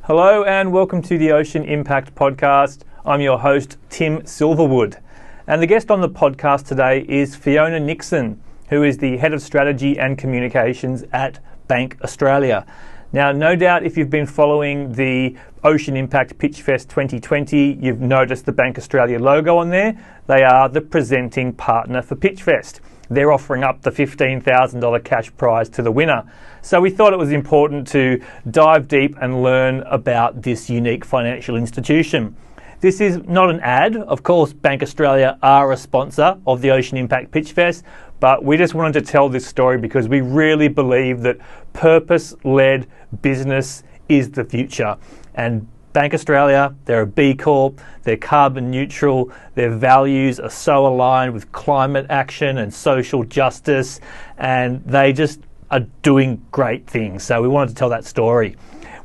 Hello and welcome to the Ocean Impact Podcast. I'm your host, Tim Silverwood. And the guest on the podcast today is Fiona Nixon, who is the Head of Strategy and Communications at Bank Australia. Now, no doubt if you've been following the Ocean Impact Pitchfest 2020, you've noticed the Bank Australia logo on there. They are the presenting partner for Pitchfest. They're offering up the $15,000 cash prize to the winner. So we thought it was important to dive deep and learn about this unique financial institution. This is not an ad. Of course, Bank Australia are a sponsor of the Ocean Impact Pitchfest, but we just wanted to tell this story because we really believe that purpose-led business is the future. And Bank Australia, they're a B Corp, they're carbon neutral, their values are so aligned with climate action and social justice, and they just are doing great things. So we wanted to tell that story.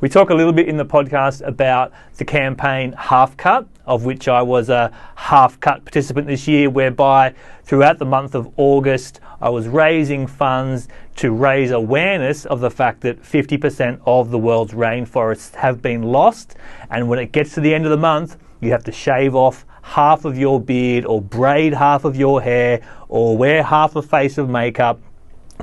We talk a little bit in the podcast about the campaign Half Cut, of which I was a half cut participant this year, whereby throughout the month of August, I was raising funds to raise awareness of the fact that 50% of the world's rainforests have been lost. And when it gets to the end of the month, you have to shave off half of your beard or braid half of your hair or wear half a face of makeup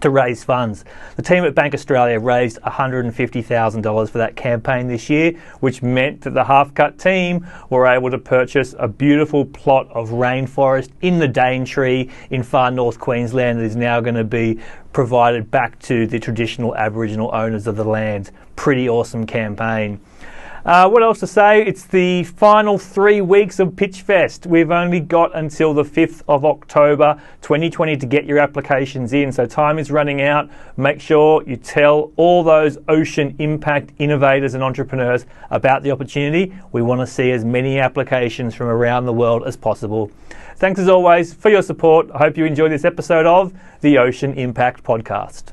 to raise funds. The team at Bank Australia raised $150,000 for that campaign this year, which meant that the Half Cut team were able to purchase a beautiful plot of rainforest in the Daintree in far north Queensland that is now going to be provided back to the traditional Aboriginal owners of the land. Pretty awesome campaign. What else to say? It's the final 3 weeks of Pitchfest. We've only got until the 5th of October 2020 to get your applications in, so time is running out. Make sure you tell all those ocean impact innovators and entrepreneurs about the opportunity. We want to see as many applications from around the world as possible. Thanks as always for your support. I hope you enjoy this episode of the Ocean Impact Podcast.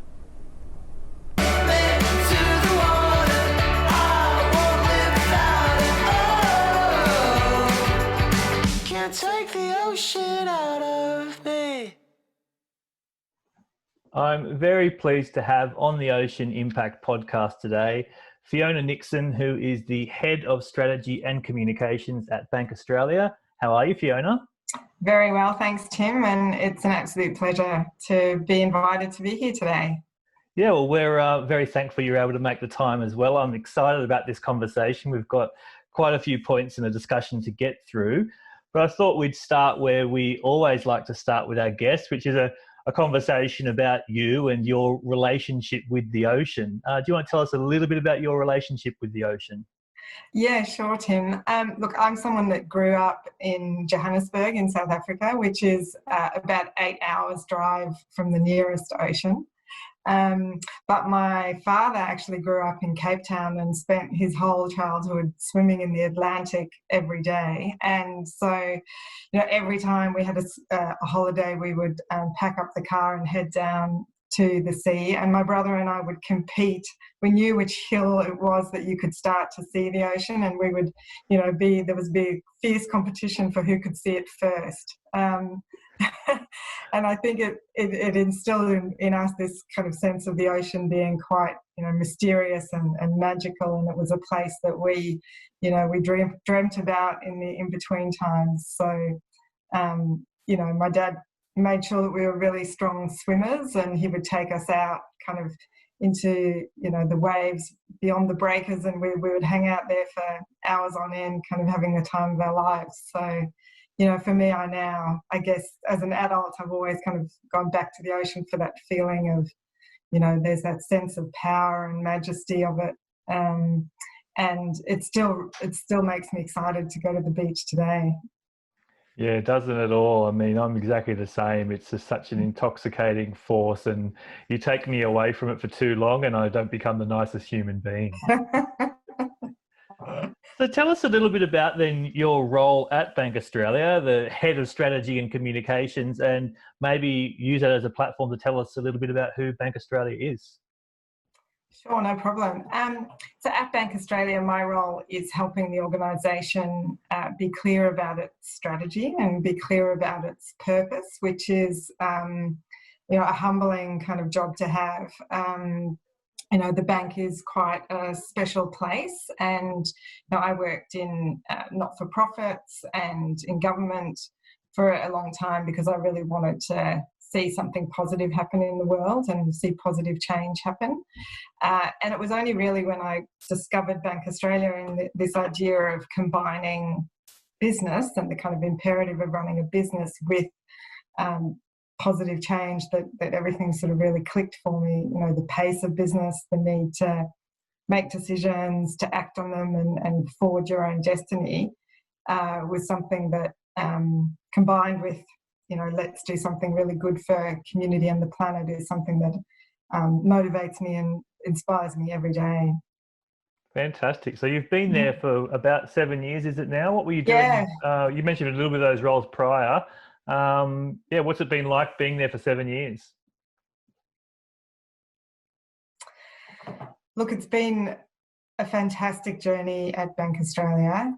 I'm very pleased to have on the Ocean Impact Podcast today Fiona Nixon, who is the Head of Strategy and Communications at Bank Australia. How are you, Fiona? Very well, thanks, Tim, and it's an absolute pleasure to be invited to be here today. Yeah, well, we're very thankful you're able to make the time as well. I'm excited about this conversation. We've got quite a few points in the discussion to get through, but I thought we'd start where we always like to start with our guests, which is a conversation about you and your relationship with the ocean. Do you want to tell us a little bit about your relationship with the ocean? Yeah, sure, Tim. Look, I'm someone that grew up in Johannesburg in South Africa, which is about 8 hours drive from the nearest ocean. But my father actually grew up in Cape Town and spent his whole childhood swimming in the Atlantic every day. And so, every time we had a holiday, we would pack up the car and head down to the sea. And my brother and I would compete. We knew which hill it was that you could start to see the ocean, and we would, there was big fierce competition for who could see it first. And I think it instilled in us this kind of sense of the ocean being quite, mysterious and magical. And it was a place that we dreamt about in the in-between times. So, my dad made sure that we were really strong swimmers, and he would take us out kind of into, the waves beyond the breakers, and we would hang out there for hours on end, kind of having the time of our lives. So, for me, I guess as an adult, I've always kind of gone back to the ocean for that feeling of, there's that sense of power and majesty of it. And it still makes me excited to go to the beach today. Yeah, it doesn't at all. I mean, I'm exactly the same. It's just such an intoxicating force, and you take me away from it for too long and I don't become the nicest human being. So tell us a little bit about then your role at Bank Australia, the Head of Strategy and Communications, and maybe use that as a platform to tell us a little bit about who Bank Australia is. Sure, no problem. So at Bank Australia, my role is helping the organisation be clear about its strategy and be clear about its purpose, which is, a humbling kind of job to have. the bank is quite a special place, and I worked in not-for-profits and in government for a long time because I really wanted to see something positive happen in the world and see positive change happen. And it was only really when I discovered Bank Australia and this idea of combining business and the kind of imperative of running a business with positive change that everything sort of really clicked for me. The pace of business, the need to make decisions, to act on them and forward your own destiny was something that combined with, let's do something really good for community and the planet is something that motivates me and inspires me every day. Fantastic. So you've been there for about 7 years, is it now? What were you doing? Yeah. You mentioned a little bit of those roles prior. What's it been like being there for 7 years? Look, it's been a fantastic journey at Bank Australia.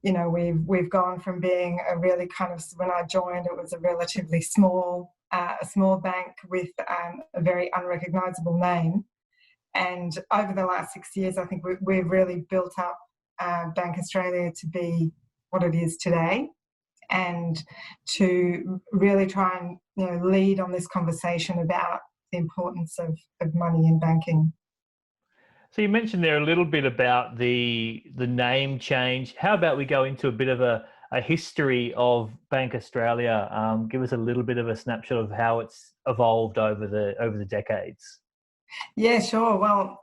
We've gone from being a really kind of, when I joined, it was a relatively small bank with a very unrecognisable name. And over the last 6 years, I think we've really built up Bank Australia to be what it is today, and to really try and lead on this conversation about the importance of money in banking. So you mentioned there a little bit about the name change. How about we go into a bit of a history of Bank Australia? Give us a little bit of a snapshot of how it's evolved over the decades. Yeah, sure. Well,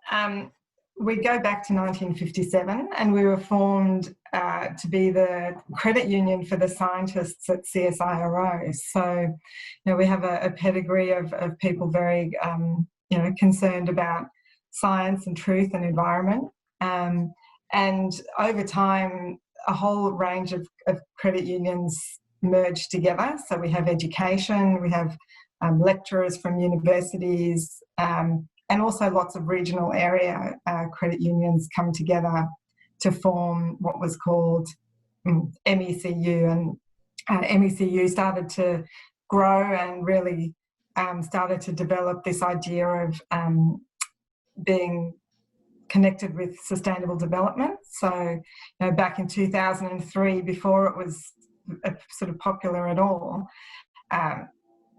we go back to 1957, and we were formed to be the credit union for the scientists at CSIRO. So, we have a pedigree of people very, concerned about science and truth and environment. And over time, a whole range of credit unions merged together. So we have education, we have lecturers from universities, and also lots of regional area credit unions come together to form what was called MECU. And MECU started to grow and really started to develop this idea of being connected with sustainable development. So, back in 2003, before it was sort of popular at all,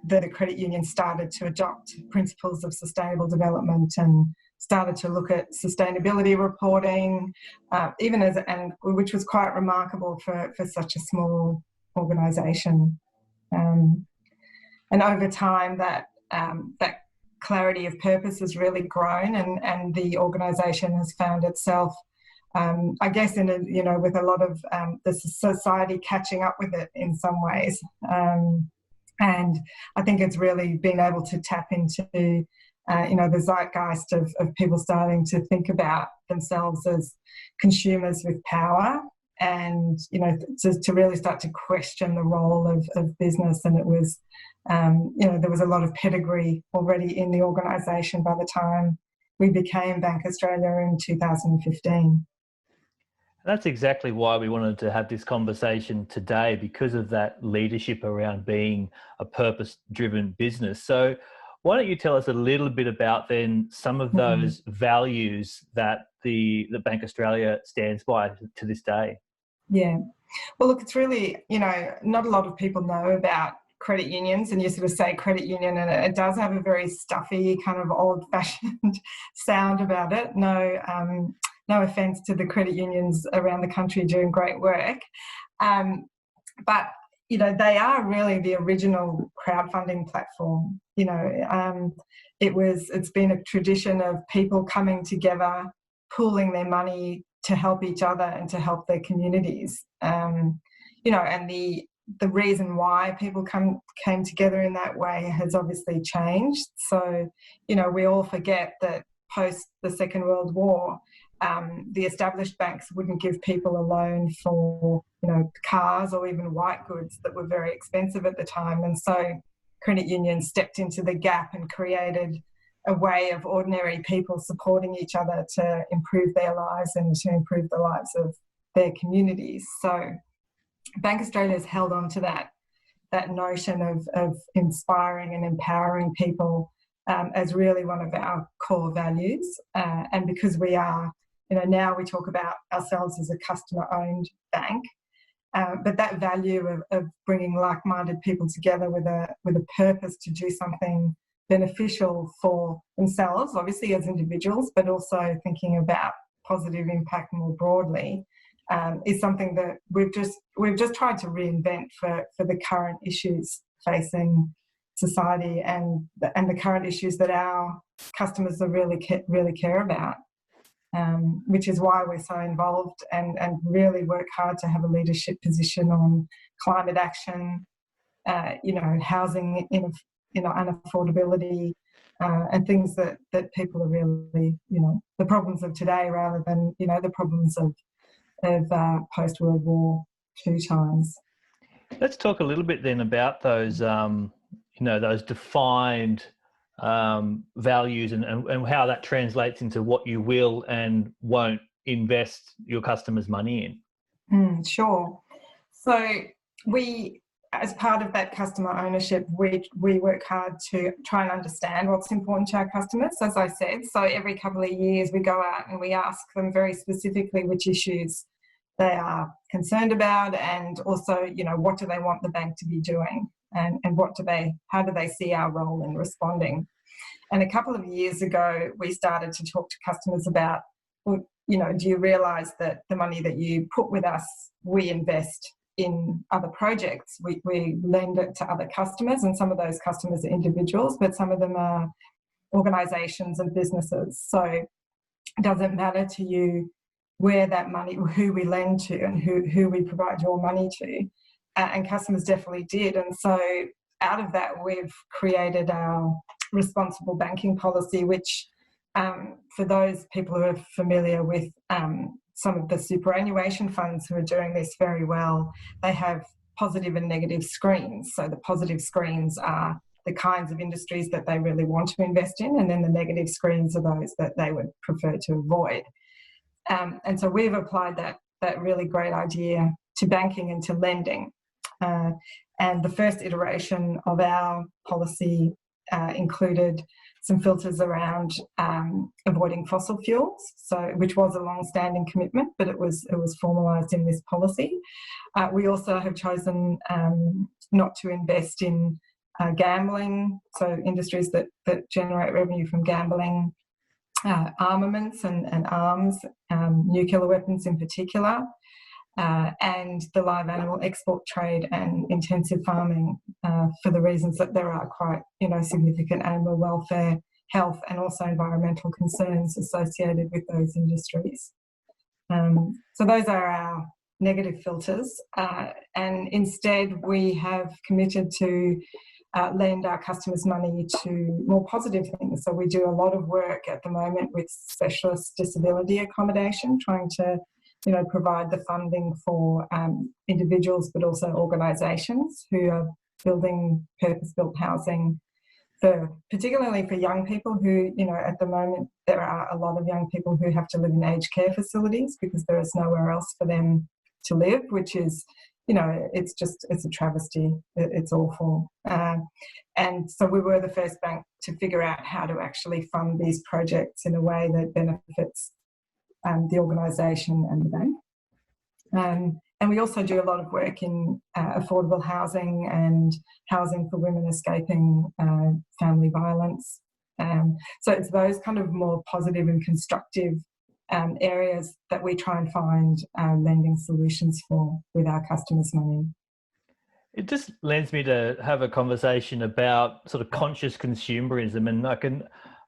the credit union started to adopt principles of sustainable development and started to look at sustainability reporting, which was quite remarkable for such a small organisation. And over time, that clarity of purpose has really grown, and the organisation has found itself, I guess, with a lot of the society catching up with it in some ways. And I think it's really been able to tap into, the zeitgeist of people starting to think about themselves as consumers with power, and, to really start to question the role of business. And it was, there was a lot of pedigree already in the organisation by the time we became Bank Australia in 2015. That's exactly why we wanted to have this conversation today, because of that leadership around being a purpose-driven business. So why don't you tell us a little bit about then some of those values that the Bank Australia stands by to this day? Yeah. Well, look, it's really, not a lot of people know about credit unions, and you sort of say credit union and it does have a very stuffy kind of old-fashioned sound about it. No offence to the credit unions around the country doing great work. But, they are really the original crowdfunding platform. It's been a tradition of people coming together, pooling their money to help each other and to help their communities. And the reason why people came together in that way has obviously changed. So, we all forget that post the Second World War, the established banks wouldn't give people a loan for, cars or even white goods that were very expensive at the time. And so credit unions stepped into the gap and created a way of ordinary people supporting each other to improve their lives and to improve the lives of their communities. So Bank Australia has held on to that notion of inspiring and empowering people as really one of our core values. And because we are, now we talk about ourselves as a customer-owned bank, but that value of bringing like-minded people together with a purpose to do something beneficial for themselves, obviously as individuals, but also thinking about positive impact more broadly, is something that we've just tried to reinvent for the current issues facing society and the current issues that our customers are really care about. Which is why we're so involved and really work hard to have a leadership position on climate action, housing unaffordability, and things that people are really, the problems of today rather than, the problems of post-World War II times. Let's talk a little bit then about those, those defined values and how that translates into what you will and won't invest your customers' money in. Sure. So we, as part of that customer ownership, we work hard to try and understand what's important to our customers, as I said. So every couple of years we go out and we ask them very specifically which issues they are concerned about, and also, what do they want the bank to be doing, and how do they see our role in responding. And a couple of years ago, we started to talk to customers about, do you realise that the money that you put with us, we invest in other projects. We lend it to other customers, and some of those customers are individuals, but some of them are organisations and businesses. So it doesn't matter to you where that money, who we lend to and who we provide your money to. And customers definitely did. And so out of that, we've created our responsible banking policy, which for those people who are familiar with some of the superannuation funds who are doing this very well, they have positive and negative screens. So the positive screens are the kinds of industries that they really want to invest in, and then the negative screens are those that they would prefer to avoid. And so we've applied that really great idea to banking and to lending. And the first iteration of our policy included some filters around avoiding fossil fuels, which was a long-standing commitment, but it was formalised in this policy. We also have chosen not to invest in gambling, so industries that generate revenue from gambling, armaments and arms, nuclear weapons in particular, and the live animal export trade and intensive farming, for the reasons that there are quite significant animal welfare, health and also environmental concerns associated with those industries. So those are our negative filters, and instead we have committed to lend our customers money to more positive things. So we do a lot of work at the moment with specialist disability accommodation, trying to provide the funding for individuals, but also organisations who are building purpose-built housing, particularly for young people who, at the moment there are a lot of young people who have to live in aged care facilities because there is nowhere else for them to live, which is, it's a travesty. It's awful. And so we were the first bank to figure out how to actually fund these projects in a way that benefits the organisation and the bank. And we also do a lot of work in affordable housing and housing for women escaping family violence. So it's those kind of more positive and constructive areas that we try and find lending solutions for with our customers' money. It just lends me to have a conversation about sort of conscious consumerism, and I can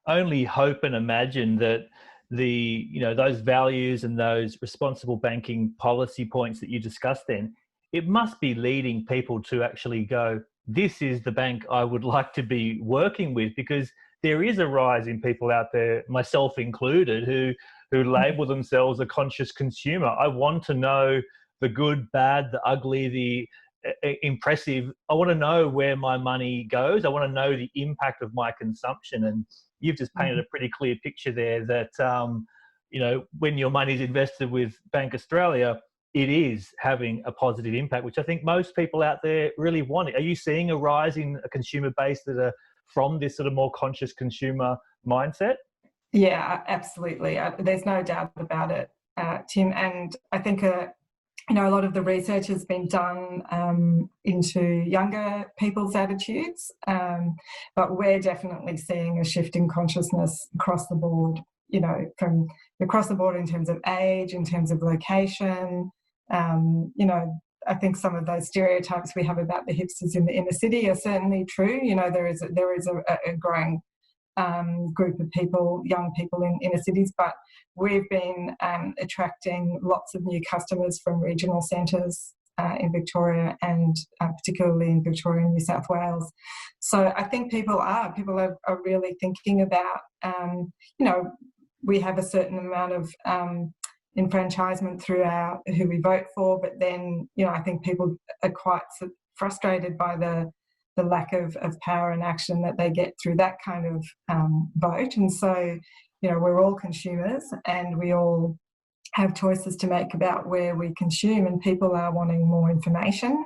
only hope and imagine that those values and those responsible banking policy points that you discussed then, it must be leading people to actually go, this is the bank I would like to be working with, because there is a rise in people out there, myself included, who label themselves a conscious consumer. I want to know the good, bad, the ugly, the impressive. I want to know where my money goes. I want to know the impact of my consumption. And you've just painted a pretty clear picture there that, when your money is invested with Bank Australia, it is having a positive impact, which I think most people out there really want. Are you seeing a rise in a consumer base that are from this sort of more conscious consumer mindset? Yeah, absolutely. There's no doubt about it, Tim. And I think a lot of the research has been done into younger people's attitudes, but we're definitely seeing a shift in consciousness across the board, from across the board in terms of age, in terms of location. I think some of those stereotypes we have about the hipsters in the inner city are certainly true. There is a growing group of people, young people in inner cities, but we've been attracting lots of new customers from regional centres in Victoria and particularly in Victoria and New South Wales. So I think people are really thinking about, we have a certain amount of enfranchisement throughout who we vote for, but then, I think people are quite frustrated by the lack of power and action that they get through that kind of vote. And so, we're all consumers and we all have choices to make about where we consume, and people are wanting more information,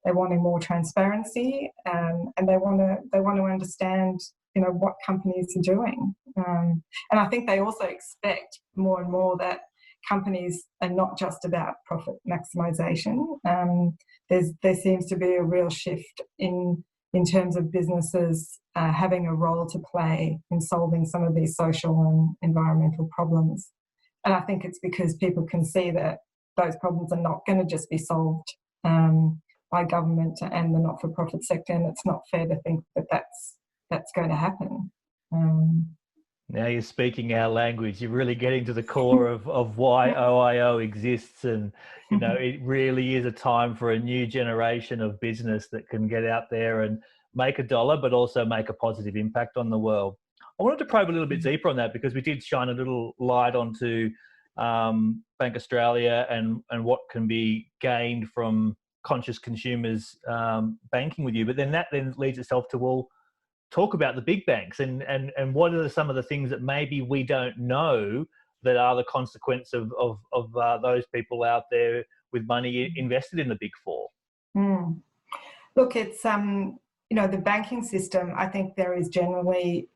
they're wanting more transparency, and they want to understand, what companies are doing. And I think they also expect more and more that companies are not just about profit maximisation. There seems to be a real shift in terms of businesses having a role to play in solving some of these social and environmental problems. And I think it's because people can see that those problems are not going to just be solved by government and the not-for-profit sector, and it's not fair to think that that's going to happen. Now you're speaking our language. You're really getting to the core of why OIO exists, and it really is a time for a new generation of business that can get out there and make a dollar, but also make a positive impact on the world. I wanted to probe a little bit deeper on that because we did shine a little light onto Bank Australia and what can be gained from conscious consumers banking with you. But then that leads itself to, well, talk about the big banks and what are some of the things that maybe we don't know that are the consequence of those people out there with money invested in the big four. Look, it's the banking system. I think there is generally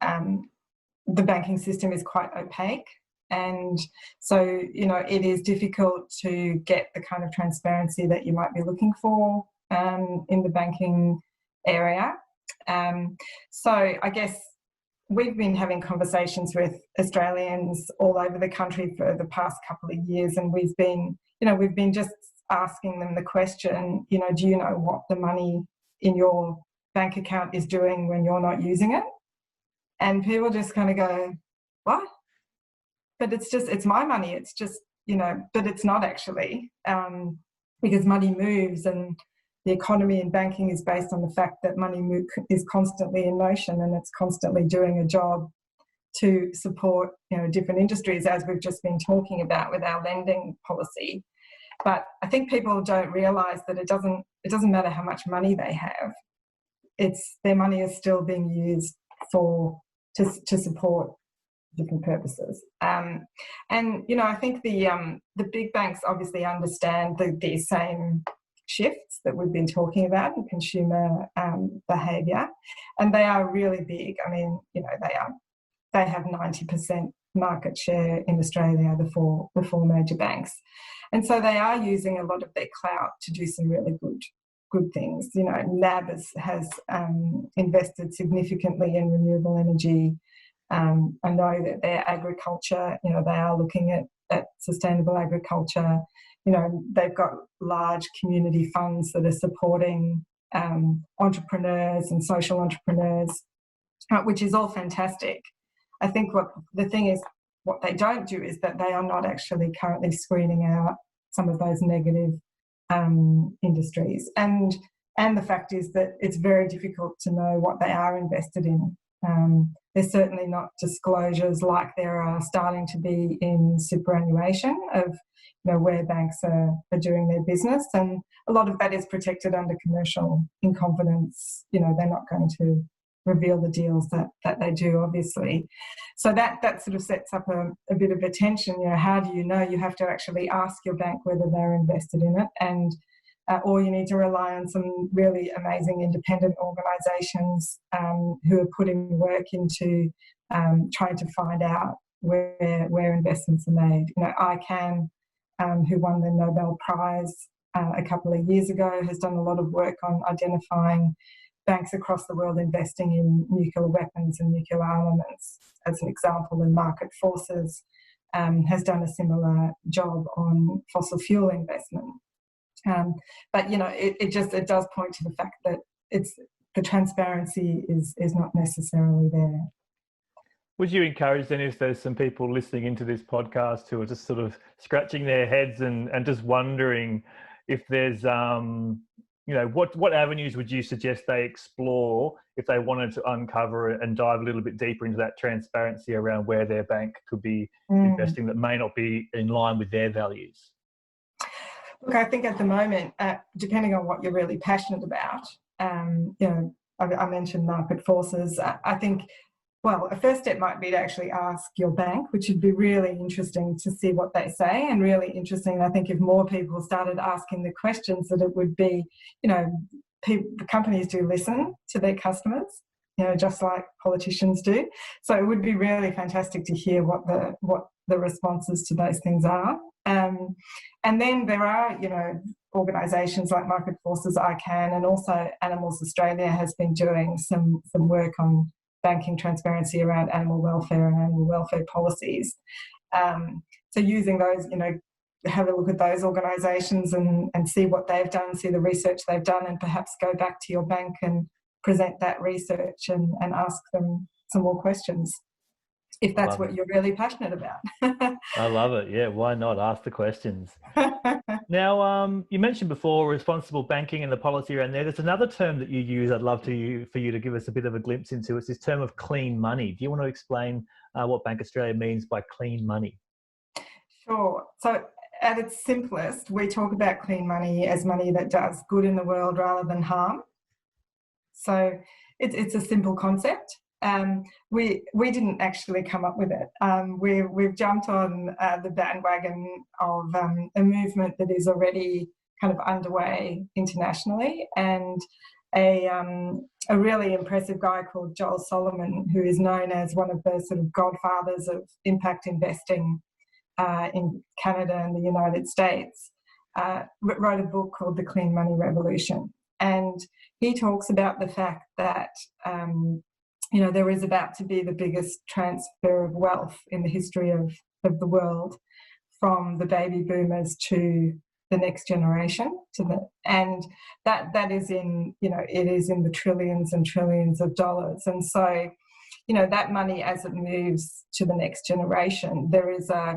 the banking system is quite opaque, and so it is difficult to get the kind of transparency that you might be looking for in the banking area. So I guess we've been having conversations with Australians all over the country for the past couple of years, and we've been just asking them the question, do you know what the money in your bank account is doing when you're not using it? And people just kind of go, what? But it's my money. It's just, but it's not actually, because money moves, and the economy in banking is based on the fact that money is constantly in motion and it's constantly doing a job to support, different industries, as we've just been talking about with our lending policy. But I think people don't realise that it doesn't matter how much money they have. Their money is still being used to support different purposes. And I think the big banks obviously understand these same shifts that we've been talking about in consumer behaviour, and they are really big. I mean, they have 90% market share in Australia, the four major banks, and so they are using a lot of their clout to do some really good things. NAB has invested significantly in renewable energy. I know that their agriculture, they are looking at sustainable agriculture. They've got large community funds that are supporting entrepreneurs and social entrepreneurs, which is all fantastic. I think what they don't do is that they are not actually currently screening out some of those negative industries. And the fact is that it's very difficult to know what they are invested in. There's certainly not disclosures like there are starting to be in superannuation of where banks are doing their business, and a lot of that is protected under commercial in confidence. They're not going to reveal the deals that they do, obviously. So that sort of sets up a bit of a tension. How do you know? You have to actually ask your bank whether they're invested in it, and or you need to rely on some really amazing independent organisations who are putting work into trying to find out where investments are made. You know, ICANN, who won the Nobel Prize a couple of years ago, has done a lot of work on identifying banks across the world investing in nuclear weapons and nuclear armaments, as an example, and Market Forces has done a similar job on fossil fuel investment. But you know, it does point to the fact that the transparency is not necessarily there. Would you encourage then, if there's some people listening into this podcast who are just sort of scratching their heads and just wondering if there's you know, what avenues would you suggest they explore if they wanted to uncover and dive a little bit deeper into that transparency around where their bank could be investing that may not be in line with their values? Look, I think at the moment, depending on what you're really passionate about, you know, I mentioned Market Forces. I think, well, a first step might be to actually ask your bank, which would be really interesting to see what they say, and really interesting, I think, if more people started asking the questions, that it would be, you know, companies do listen to their customers, you know, just like politicians do. So it would be really fantastic to hear what the responses to those things are. And then there are, you know, organisations like Market Forces, ICANN, and also Animals Australia has been doing some work on banking transparency around animal welfare and animal welfare policies. So using those, you know, have a look at those organisations and see what they've done, see the research they've done, and perhaps go back to your bank and present that research and ask them some more questions, if that's what you're really passionate about. I love it. Yeah, why not? Ask the questions. Now, you mentioned before responsible banking and the policy around there. There's another term that you use I'd love for you to give us a bit of a glimpse into. It's this term of clean money. Do you want to explain what Bank Australia means by clean money? Sure. So at its simplest, we talk about clean money as money that does good in the world rather than harm. So it's a simple concept. We didn't actually come up with it. We've jumped on the bandwagon of a movement that is already kind of underway internationally, and a really impressive guy called Joel Solomon, who is known as one of the sort of godfathers of impact investing in Canada and the United States, wrote a book called The Clean Money Revolution. And he talks about the fact that you know, there is about to be the biggest transfer of wealth in the history of the world, from the baby boomers to the next generation, and that is in, you know, it is in the trillions and trillions of dollars. And so, you know, that money, as it moves to the next generation, there is a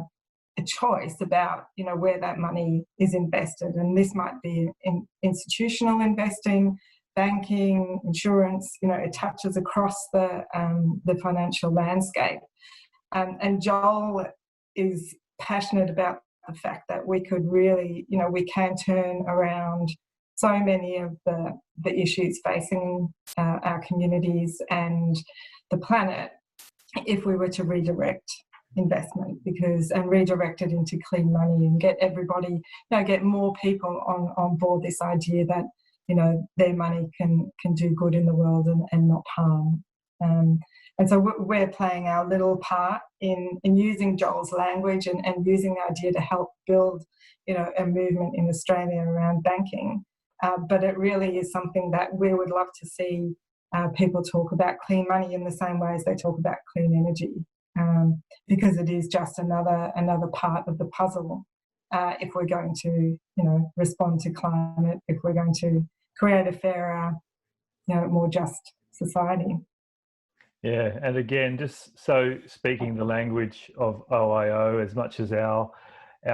choice about, you know, where that money is invested, and this might be in institutional investing, banking, insurance. You know, it touches across the financial landscape. And Joel is passionate about the fact that we could really, you know, we can turn around so many of the issues facing our communities and the planet if we were to redirect investment, and redirect it into clean money, and get everybody, you know, get more people on board this idea that, you know, their money can do good in the world and not harm. And so we're playing our little part in using Joel's language and using the idea to help build, you know, a movement in Australia around banking. But it really is something that we would love to see people talk about clean money in the same way as they talk about clean energy, because it is just another part of the puzzle. If we're going to, you know, respond to climate, if we're going to create a fairer, you know, more just society. Yeah, and again, just so speaking the language of OIO, as much as our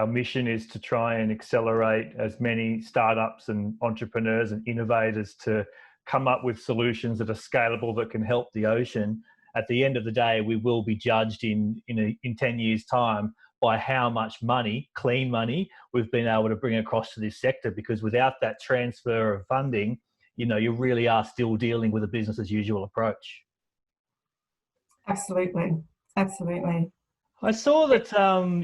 mission is to try and accelerate as many startups and entrepreneurs and innovators to come up with solutions that are scalable, that can help the ocean, at the end of the day, we will be judged in 10 years' time by how much money, clean money, we've been able to bring across to this sector. Because without that transfer of funding, you know, you really are still dealing with a business as usual approach. Absolutely. I saw that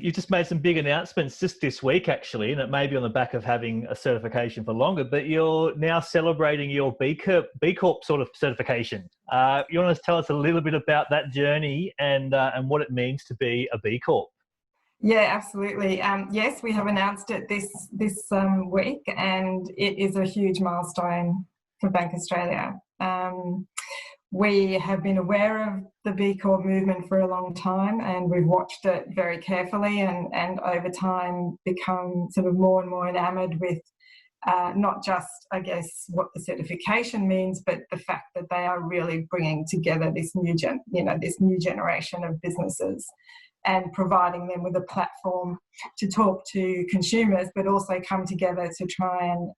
you just made some big announcements just this week, actually, and it may be on the back of having a certification for longer, but you're now celebrating your B Corp sort of certification. You want to tell us a little bit about that journey and what it means to be a B Corp? Yeah, absolutely. Yes, we have announced it this week, and it is a huge milestone for Bank Australia. We have been aware of the B Corp movement for a long time, and we've watched it very carefully and over time become sort of more and more enamoured with not just, I guess, what the certification means, but the fact that they are really bringing together this new generation of businesses and providing them with a platform to talk to consumers, but also come together to try and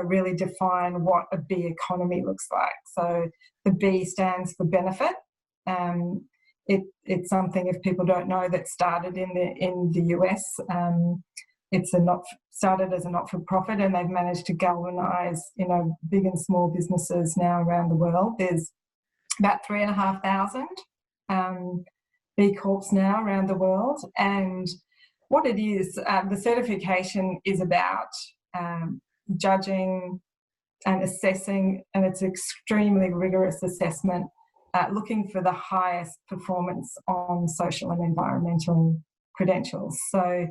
really define what a B economy looks like. So the B stands for benefit. It's something, if people don't know, that started in the US. It's started as a not-for-profit, and they've managed to galvanise big and small businesses now around the world. There's about 3,500 B Corps now around the world, and what it is, the certification is about judging and assessing, and it's extremely rigorous assessment, looking for the highest performance on social and environmental credentials. So,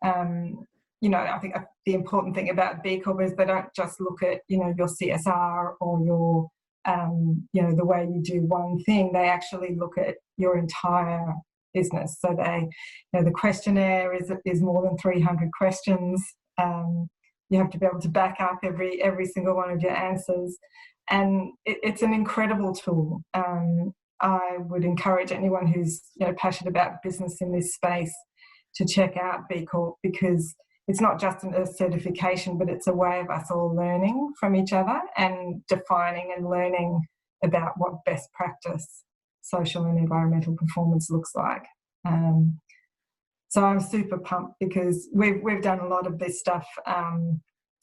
I think the important thing about B Corp is they don't just look at, your CSR or your, the way you do one thing. They actually look at your entire business. So the questionnaire is more than 300 questions. You have to be able to back up every single one of your answers. And it's an incredible tool. I would encourage anyone who's passionate about business in this space to check out B Corp, because it's not just a certification, but it's a way of us all learning from each other and defining and learning about what best practice social and environmental performance looks like. So I'm super pumped because we've done a lot of this stuff.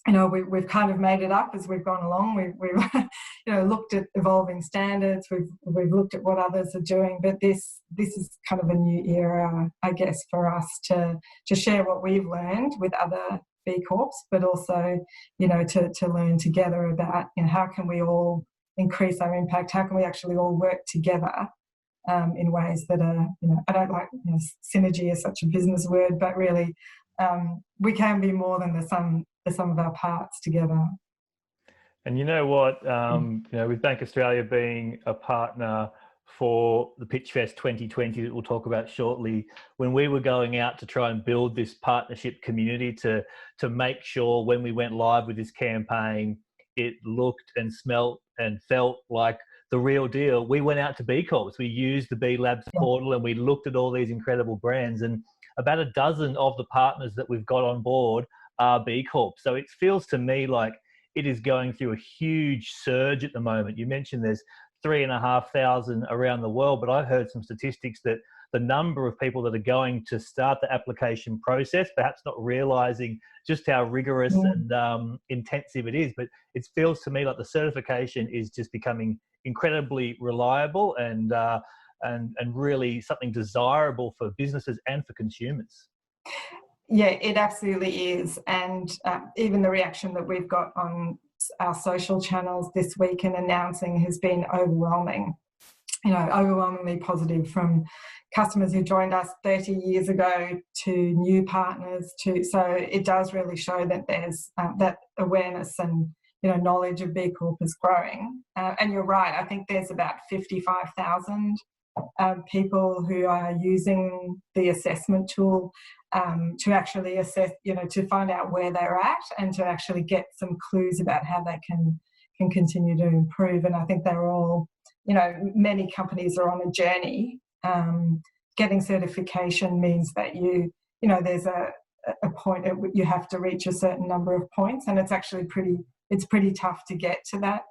We've kind of made it up as we've gone along. We've looked at evolving standards. We've looked at what others are doing, but this is kind of a new era, I guess, for us to share what we've learned with other B Corps, but also to learn together about how can we all increase our impact? How can we actually all work together in ways that are I don't like synergy is such a business word, but really we can be more than the sum of our parts together. And you know what, with Bank Australia being a partner for the Pitchfest 2020 that we'll talk about shortly, when we were going out to try and build this partnership community to make sure when we went live with this campaign, it looked and smelt and felt like the real deal, we went out to B Corps. We used the B Labs portal and we looked at all these incredible brands, and about a dozen of the partners that we've got on board are B Corp. So it feels to me like it is going through a huge surge at the moment. You mentioned there's 3,500 around the world, but I've heard some statistics that the number of people that are going to start the application process, perhaps not realizing just how rigorous and intensive it is, but it feels to me like the certification is just becoming incredibly reliable and really something desirable for businesses and for consumers. Yeah, it absolutely is. And even the reaction that we've got on our social channels this week in announcing has been overwhelming. Overwhelmingly positive, from customers who joined us 30 years ago to new partners so it does really show that there's that awareness and knowledge of B Corp is growing. And you're right, I think there's about 55,000 people who are using the assessment tool to actually assess, to find out where they're at and to actually get some clues about how they can continue to improve. And I think they're all, many companies are on a journey. Getting certification means that there's a point at which you have to reach a certain number of points, and it's actually pretty tough to get to that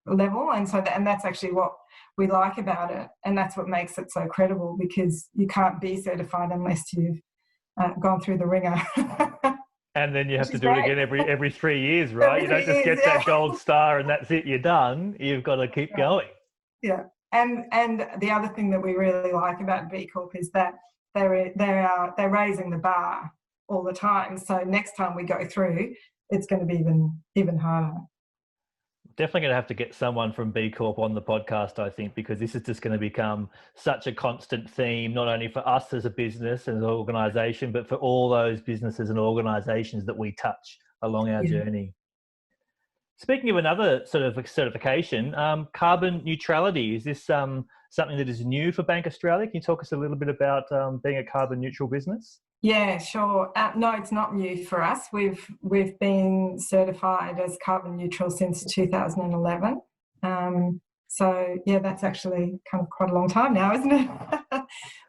level. And so that's actually what we like about it, and that's what makes it so credible, because you can't be certified unless you've gone through the ringer. And then you have to do it again every 3 years, right? You don't just get that gold star and that's it, you're done. You've got to keep going. Yeah, And the other thing that we really like about B Corp is that they're raising the bar all the time. So next time we go through, it's going to be even harder. Definitely going to have to get someone from B Corp on the podcast, I think, because this is just going to become such a constant theme, not only for us as a business and an organisation, but for all those businesses and organisations that we touch along our journey. Speaking of another sort of certification, carbon neutrality, is this something that is new for Bank Australia? Can you talk us a little bit about being a carbon neutral business? Yeah, sure. No, it's not new for us. We've been certified as carbon neutral since 2011. So yeah, that's actually kind of quite a long time now, isn't it?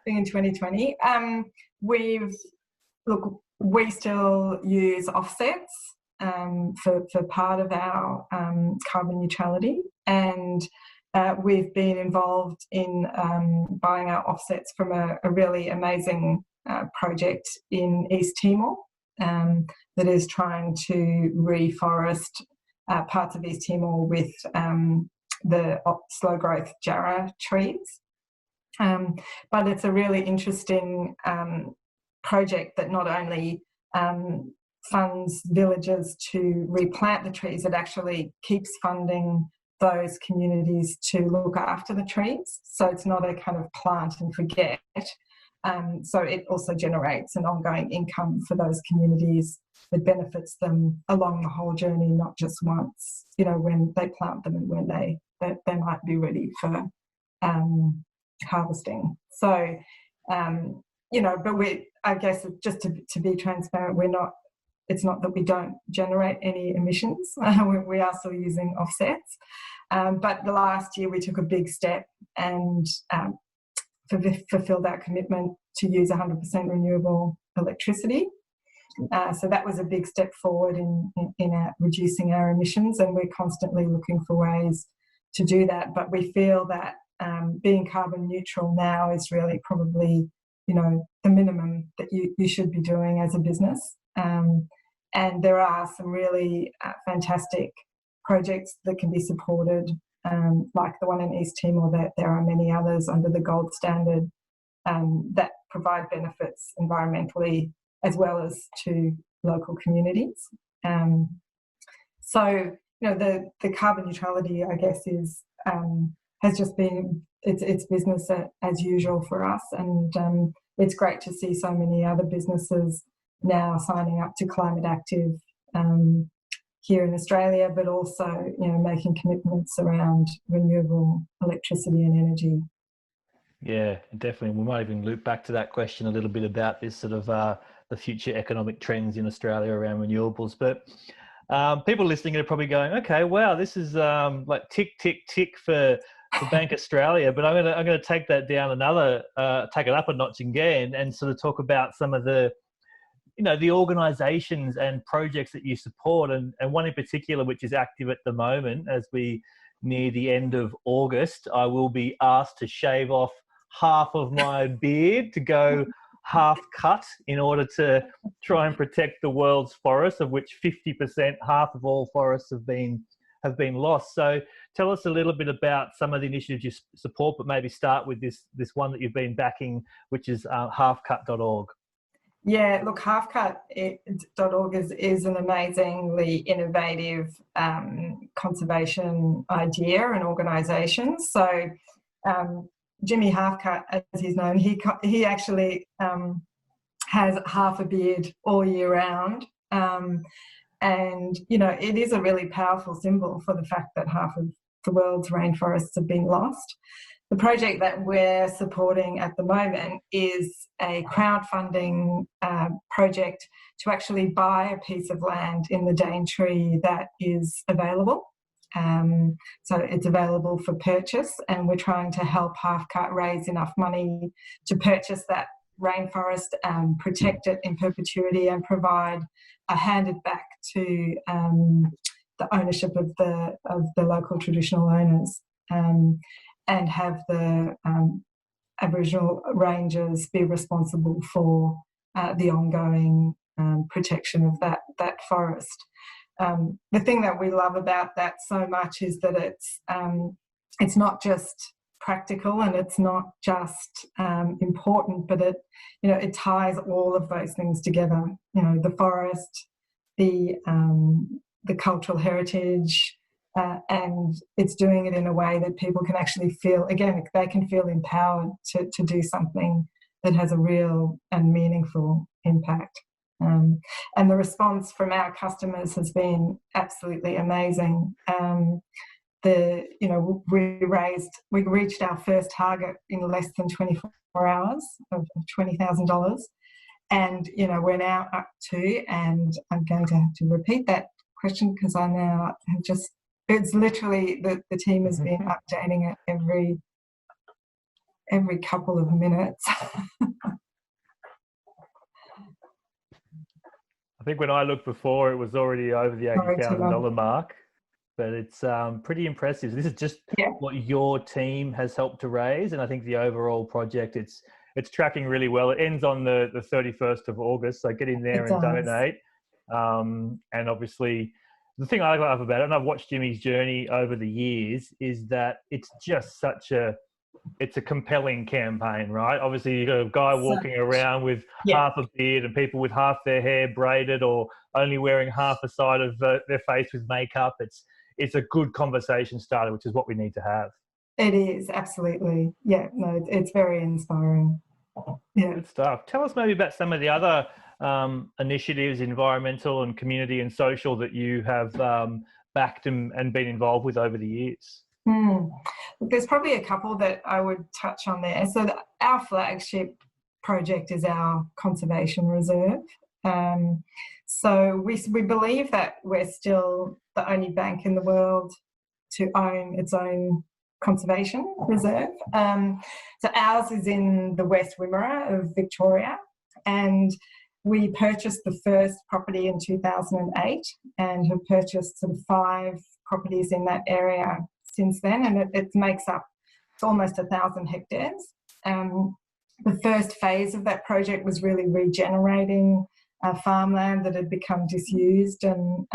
Being in 2020. We still use offsets for part of our carbon neutrality, and we've been involved in buying our offsets from a really amazing project in East Timor that is trying to reforest parts of East Timor with the slow growth jarrah trees. But it's a really interesting project that not only funds villagers to replant the trees, it actually keeps funding those communities to look after the trees. So it's not a kind of plant and forget. So it also generates an ongoing income for those communities that benefits them along the whole journey, not just once, when they plant them and when they might be ready for harvesting. So, but I guess just to be transparent, it's not that we don't generate any emissions. We are still using offsets. But the last year we took a big step and fulfilled our commitment to use 100% renewable electricity. So that was a big step forward in reducing our emissions, and we're constantly looking for ways to do that. But we feel that being carbon neutral now is really probably, the minimum that you should be doing as a business. And there are some really fantastic projects that can be supported, like the one in East Timor. That there are many others under the gold standard that provide benefits environmentally as well as to local communities. So the carbon neutrality, I guess, is has just been it's business as usual for us, and it's great to see so many other businesses now signing up to Climate Active here in Australia, but also making commitments around renewable electricity and energy. Yeah, definitely. We might even loop back to that question a little bit about this sort of the future economic trends in Australia around renewables. But people listening are probably going, okay, wow, this is like tick, tick, tick for Bank Australia. But I'm gonna take that down take it up a notch again, and sort of talk about some of the the organisations and projects that you support, and one in particular which is active at the moment as we near the end of August. I will be asked to shave off half of my beard to go half cut in order to try and protect the world's forests, of which 50%, half of all forests have been lost. So tell us a little bit about some of the initiatives you support, but maybe start with this one that you've been backing, which is halfcut.org. Yeah, look, halfcut.org is an amazingly innovative conservation idea and organisation. So Jimmy Halfcut, as he's known, he actually has half a beard all year round. And, it is a really powerful symbol for the fact that half of the world's rainforests have been lost. The project that we're supporting at the moment is a crowdfunding project to actually buy a piece of land in the Daintree that is available. So it's available for purchase, and we're trying to help Halfcut raise enough money to purchase that rainforest, protect it in perpetuity, and hand it back to the ownership of the local traditional owners. And have the Aboriginal rangers be responsible for the ongoing protection of that forest. The thing that we love about that so much is that it's not just practical and it's not just important, but it ties all of those things together. The forest, the cultural heritage, and it's doing it in a way that people can actually feel, again, they can feel empowered to do something that has a real and meaningful impact. And the response from our customers has been absolutely amazing. We reached our first target in less than 24 hours of $20,000. And, we're now up to, and I'm going to have to repeat that question because I now have just, it's literally, the team has been updating it every couple of minutes. I think when I looked before, it was already over the $80,000 mark, but it's pretty impressive. This is just what your team has helped to raise, and I think the overall project, it's tracking really well. It ends on the 31st of August, so get in there and donate. And obviously, the thing I love about it, and I've watched Jimmy's journey over the years, is that it's just it's a compelling campaign, right? Obviously, you've got a guy walking around with half a beard and people with half their hair braided or only wearing half a side of their face with makeup. It's a good conversation starter, which is what we need to have. It is, absolutely. Yeah, no, it's very inspiring. Yeah. Good stuff. Tell us maybe about some of the other initiatives, environmental and community and social, that you have backed and been involved with over the years. There's probably a couple that I would touch on there. So our flagship project is our conservation reserve. So we believe that we're still the only bank in the world to own its own conservation reserve. So ours is in the West Wimmera of Victoria, and we purchased the first property in 2008 and have purchased sort of 5 properties in that area since then, and it makes up, it's almost 1,000 hectares. The first phase of that project was really regenerating farmland that had become disused and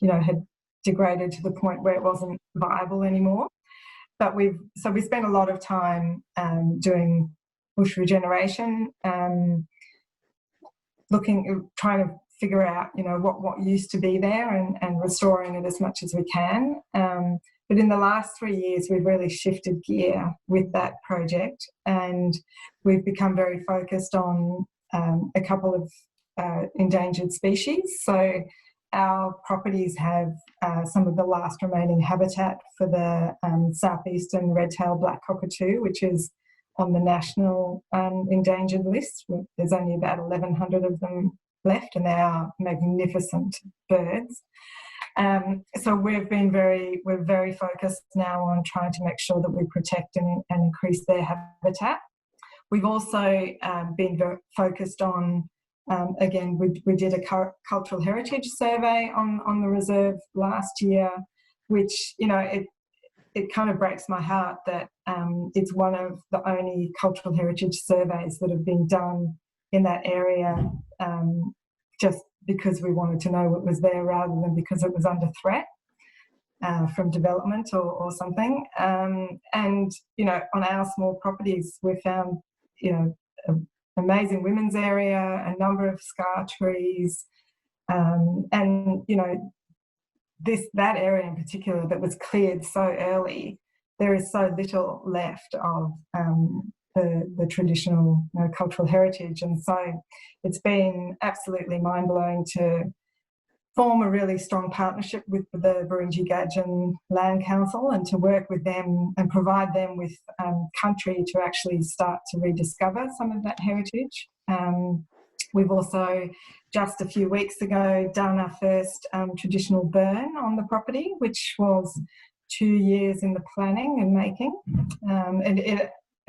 had degraded to the point where it wasn't viable anymore. But we spent a lot of time doing bush regeneration, trying to figure out what used to be there and restoring it as much as we can. But in the last 3 years, we've really shifted gear with that project, and we've become very focused on a couple of endangered species. So our properties have some of the last remaining habitat for the southeastern red-tailed black cockatoo, which is on the national endangered list. There's only about 1,100 of them left, and they are magnificent birds. So we're very focused now on trying to make sure that we protect and increase their habitat. We've also been very focused on, again, we did a cultural heritage survey on the reserve last year, which, it kind of breaks my heart that it's one of the only cultural heritage surveys that have been done in that area, just because we wanted to know what was there rather than because it was under threat from development or something. And, on our small properties, we found, an amazing women's area, a number of scar trees, and, that area in particular that was cleared so early, there is so little left of the traditional cultural heritage. And so it's been absolutely mind-blowing to form a really strong partnership with the Burunji-Gadjin Land Council and to work with them and provide them with country to actually start to rediscover some of that heritage. We've also, just a few weeks ago, done our first traditional burn on the property, which was 2 years in the planning and making.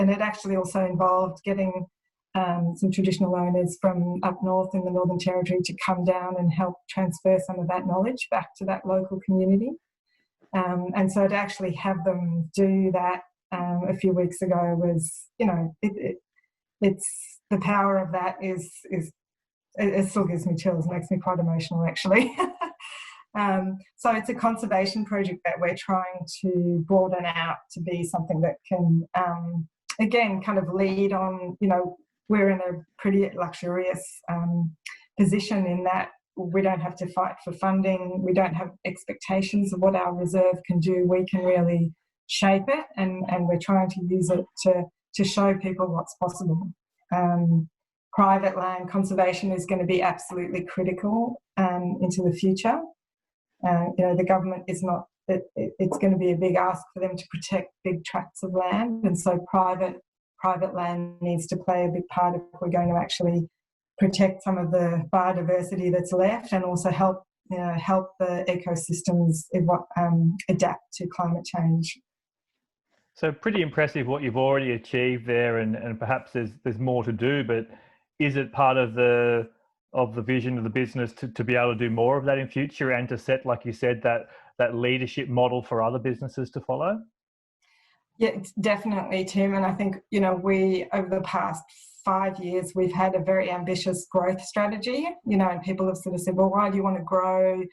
And it actually also involved getting some traditional owners from up north in the Northern Territory to come down and help transfer some of that knowledge back to that local community. And so to actually have them do that a few weeks ago was, it's the power of that is it still gives me chills, makes me quite emotional actually. So it's a conservation project that we're trying to broaden out to be something that can, again, kind of lead on, we're in a pretty luxurious position in that we don't have to fight for funding. We don't have expectations of what our reserve can do. We can really shape it, and we're trying to use it to show people what's possible. Private land conservation is going to be absolutely critical into the future. The government is not, it's going to be a big ask for them to protect big tracts of land, and so private land needs to play a big part if we're going to actually protect some of the biodiversity that's left, and also help the ecosystems adapt to climate change. So pretty impressive what you've already achieved there, and perhaps there's more to do, but is it part of the vision of the business to be able to do more of that in future, and to set, like you said, that leadership model for other businesses to follow? Yeah, it's definitely, Tim. And I think, we, over the past 5 years, we've had a very ambitious growth strategy, and people have sort of said, well, why do you want to grow?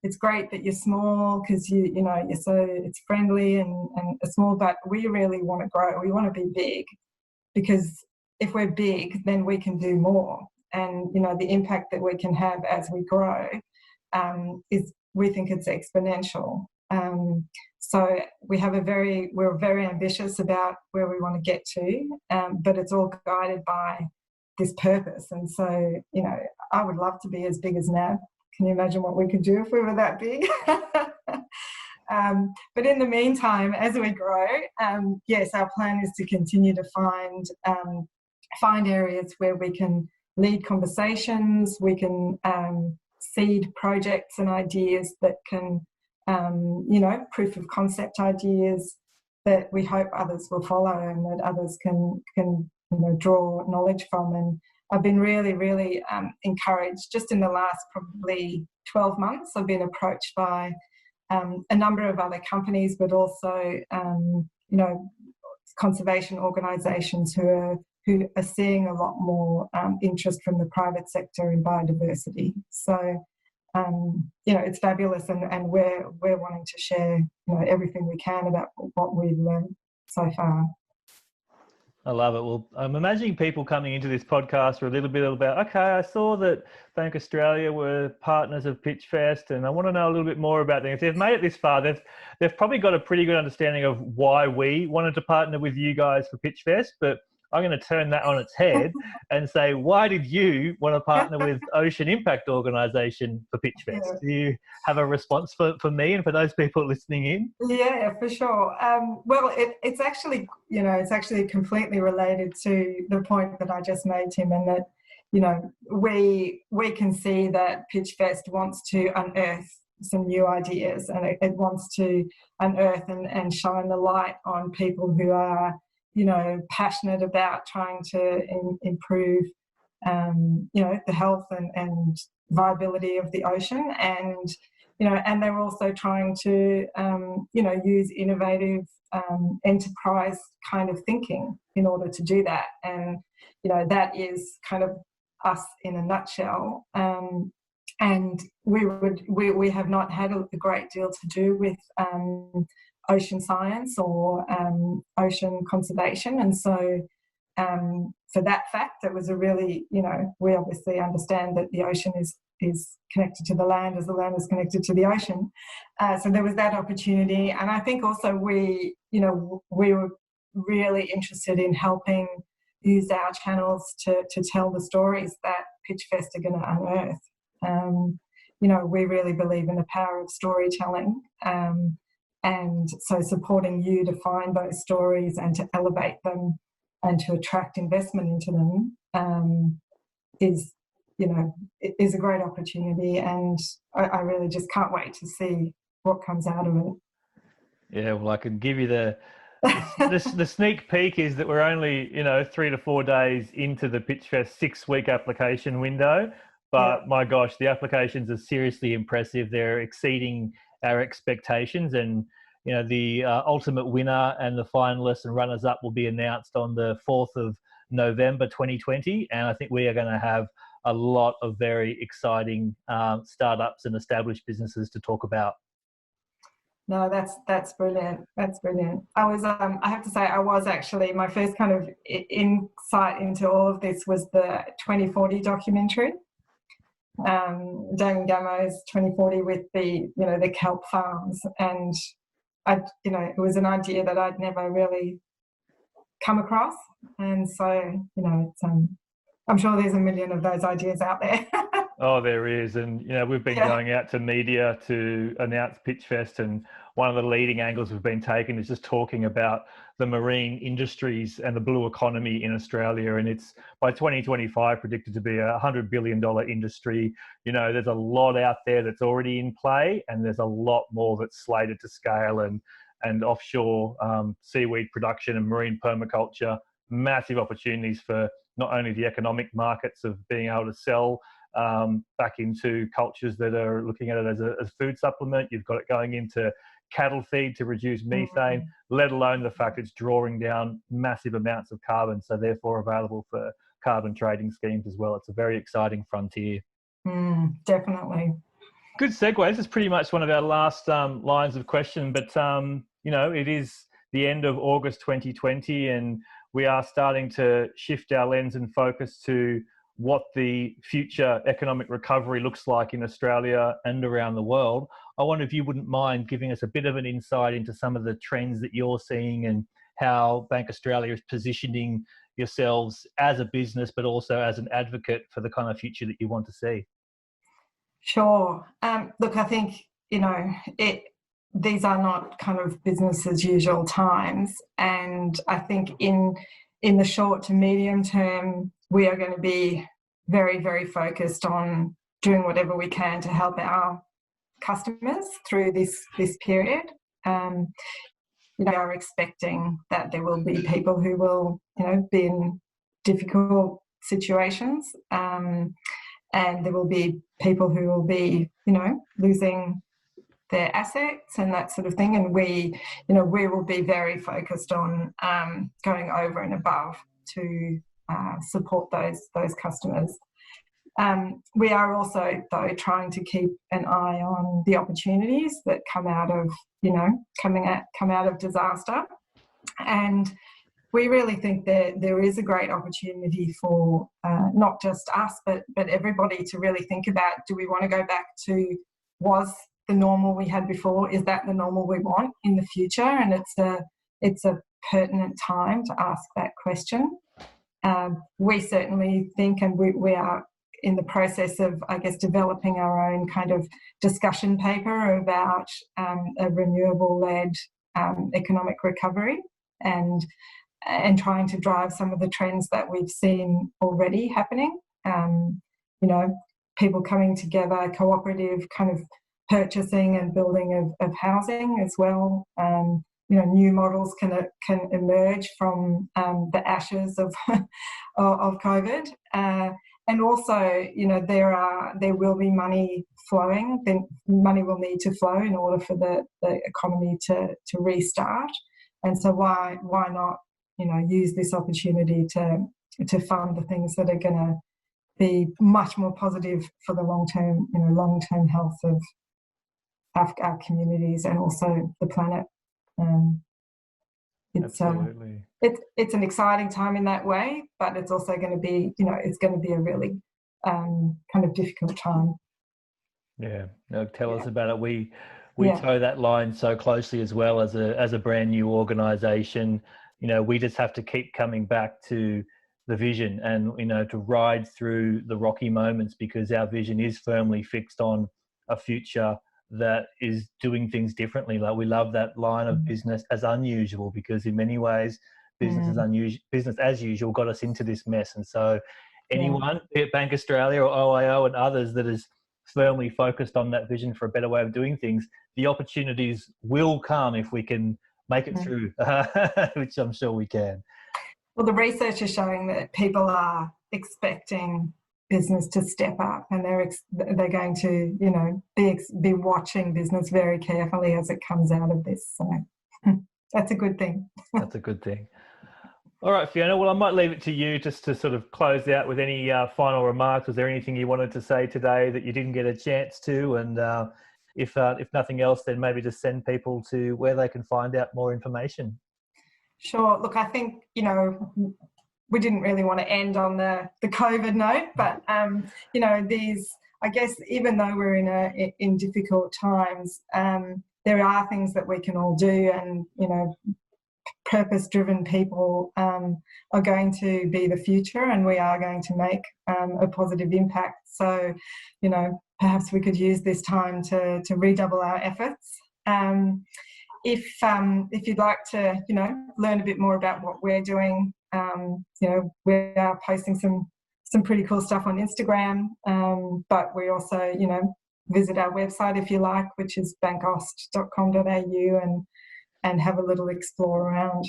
It's great that you're small because you're so, it's friendly and small, but we really want to grow. We want to be big, because if we're big, then we can do more. And, the impact that we can have as we grow we think it's exponential. So we're very ambitious about where we want to get to, but it's all guided by this purpose. And so, I would love to be as big as NAB. Can you imagine what we could do if we were that big? But in the meantime, as we grow, yes, our plan is to continue to find areas where we can lead conversations, we can seed projects and ideas that can, proof of concept ideas that we hope others will follow and that others can draw knowledge from. And I've been really, really encouraged. Just in the last probably 12 months, I've been approached by a number of other companies, but also, conservation organisations who are seeing a lot more interest from the private sector in biodiversity. So, it's fabulous, and we're wanting to share, everything we can about what we've learned so far. I love it. Well, I'm imagining people coming into this podcast are a little bit about, okay, I saw that Bank Australia were partners of Pitchfest, and I want to know a little bit more about them. If they've made it this far, they've probably got a pretty good understanding of why we wanted to partner with you guys for Pitchfest, but I'm going to turn that on its head and say, why did you want to partner with Ocean Impact Organisation for Pitchfest? Yeah. Do you have a response for me and for those people listening in? Yeah, for sure. Well, it's actually, it's actually completely related to the point that I just made, Tim, and that, we can see that Pitchfest wants to unearth some new ideas, and it wants to unearth and shine the light on people who are, passionate about trying to improve, the health and viability of the ocean, and and they're also trying to, use innovative enterprise kind of thinking in order to do that. And that is kind of us in a nutshell. And we have not had a great deal to do with ocean science or ocean conservation, and so for that fact, it was a really, we obviously understand that the ocean is connected to the land as the land is connected to the ocean. So there was that opportunity, and I think also we were really interested in helping use our channels to tell the stories that Pitchfest are going to unearth. We really believe in the power of storytelling. And so supporting you to find those stories and to elevate them and to attract investment into them is a great opportunity. And I really just can't wait to see what comes out of it. Yeah, well, I can give you the sneak peek is that we're only 3 to 4 days into the Pitchfest 6-week application window. But my gosh, the applications are seriously impressive. They're exceeding our expectations, and the ultimate winner and the finalists and runners-up will be announced on the 4th of November 2020, and I think we are going to have a lot of very exciting startups and established businesses to talk about. No, that's brilliant. That's brilliant. I have to say, I was actually, my first kind of insight into all of this was the 2040 documentary. Damon Gamo's 2040 with the kelp farms, and it was an idea that I'd never really come across, and so it's I'm sure there's a million of those ideas out there. Oh, there is. And, we've been going out to media to announce Pitchfest, and one of the leading angles we've been taking is just talking about the marine industries and the blue economy in Australia. And it's by 2025 predicted to be a $100 billion industry. There's a lot out there that's already in play, and there's a lot more that's slated to scale, and offshore seaweed production and marine permaculture, massive opportunities for not only the economic markets of being able to sell back into cultures that are looking at it as a food supplement. You've got it going into cattle feed to reduce methane, let alone the fact it's drawing down massive amounts of carbon, so therefore available for carbon trading schemes as well. It's a very exciting frontier. Definitely. Good segue. This is pretty much one of our last lines of question, but it is the end of August 2020, and we are starting to shift our lens and focus to what the future economic recovery looks like in Australia and around the world. I wonder if you wouldn't mind giving us a bit of an insight into some of the trends that you're seeing and how Bank Australia is positioning yourselves as a business, but also as an advocate for the kind of future that you want to see. Sure. Look, I think, these are not kind of business as usual times. And I think in the short to medium term, we are going to be very, very focused on doing whatever we can to help our customers through this period. We are expecting that there will be people who will, be in difficult situations, and there will be people who will be, losing their assets and that sort of thing. And we will be very focused on going over and above to support those customers. We are also, though, trying to keep an eye on the opportunities that come out of come out of disaster, and we really think that there is a great opportunity for not just us but everybody to really think about, do we want to go back to was the normal we had before? Is that the normal we want in the future? And it's a pertinent time to ask that question. We certainly think, and we are in the process of, I guess, developing our own kind of discussion paper about a renewable-led economic recovery, and trying to drive some of the trends that we've seen already happening. People coming together, cooperative kind of purchasing and building of housing as well. New models can emerge from the ashes of COVID, and also there will be money flowing. Then money will need to flow in order for the economy to restart. And so why not use this opportunity to fund the things that are going to be much more positive for the long-term health of our communities and also the planet. Absolutely. It's an exciting time in that way, but it's also going to be, it's going to be a really kind of difficult time. Yeah. No, tell us about it. We toe that line so closely as well as a brand new organisation. We just have to keep coming back to the vision and, to ride through the rocky moments, because our vision is firmly fixed on a future that is doing things differently. Like, we love that line of business as unusual, because in many ways, business as usual got us into this mess. And so anyone, be it Bank Australia or OIO and others, that is firmly focused on that vision for a better way of doing things, the opportunities will come if we can make it through, which I'm sure we can. Well, the research is showing that people are expecting business to step up, and they're going to be watching business very carefully as it comes out of this. So that's a good thing. That's a good thing. All right, Fiona. Well, I might leave it to you just to sort of close out with any final remarks. Was there anything you wanted to say today that you didn't get a chance to? And if nothing else, then maybe just send people to where they can find out more information. Sure. Look, I think, we didn't really want to end on the COVID note, but, these, I guess, even though we're in difficult times, there are things that we can all do, and, purpose-driven people are going to be the future, and we are going to make a positive impact. So, perhaps we could use this time to redouble our efforts. If you'd like to, learn a bit more about what we're doing, we are posting some pretty cool stuff on Instagram, but we also, visit our website if you like, which is bankost.com.au, and have a little explore around.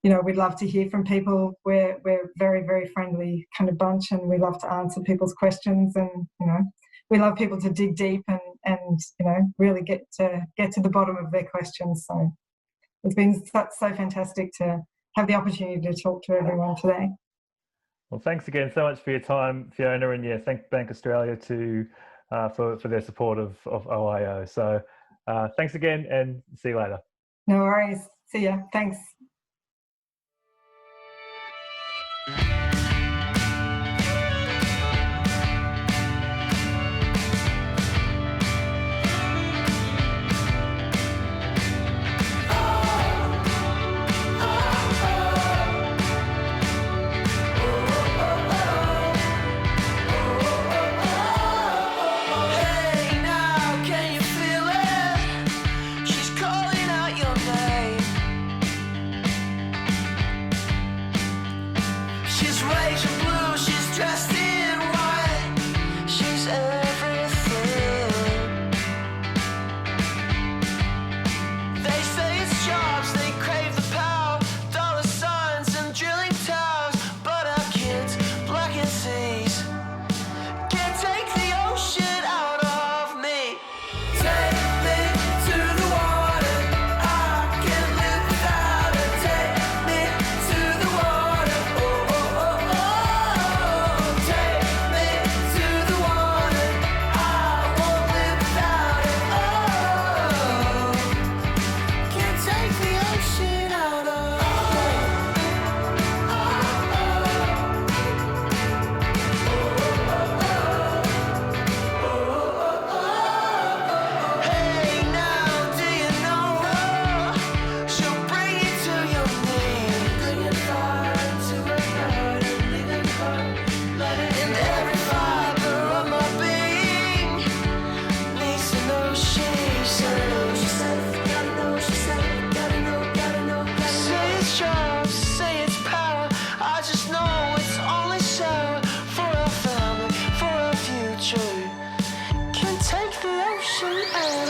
We'd love to hear from people. We're very, very friendly kind of bunch, and we love to answer people's questions, and we love people to dig deep and really get to the bottom of their questions. So it's been so fantastic to have the opportunity to talk to everyone today. Well, thanks again so much for your time, Fiona, and thank Bank Australia for their support of OIO. So thanks again, and see you later. No worries. See ya. Thanks. Can take the ocean out.